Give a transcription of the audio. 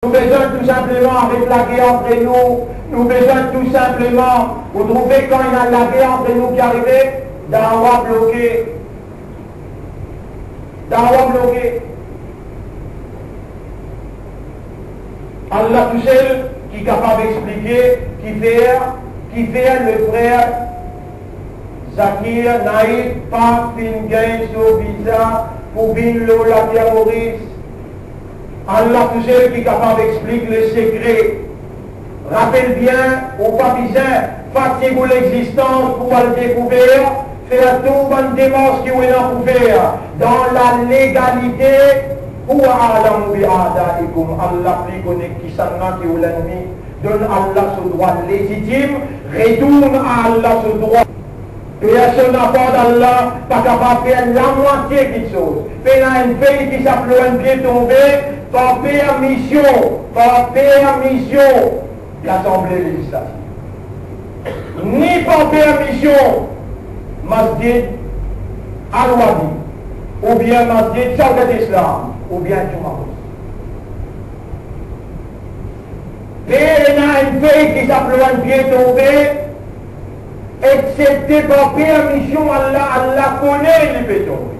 Nous besoin tout simplement, avec la guerre entre nous besoin tout simplement, vous trouvez quand il y a la guerre entre nous qui arrivait, d'avoir bloqué. Allah tout seul qui est capable d'expliquer, qui fait le frère Zakir, Naïf, pas fin gain sur visa, pour binlo la terroriste. Allah tout seul qui est capable d'expliquer le secret. Rappelle bien au papisin, fatiguez-vous l'existence pour le découvrir, faire tout bonne démarche qui vous est couvert dans la légalité. Ou Allah plus connaît qui s'en qui ou l'ennemi, donne Allah ce droit légitime, retourne à Allah ce droit. Création n'apporte d'Allah, pas capable de faire la moitié des choses. Fait un pays qui s'appelle un pied tombé, par permission de l'Assemblée législative. Ni par permission, Masjid Al-Wadi, ou bien Masjid Shawkat Islam, ou bien Jumaros. Et il y a un pays qui s'appelle un pied tombé, excepté par permission, Allah connaît les pieds tombés.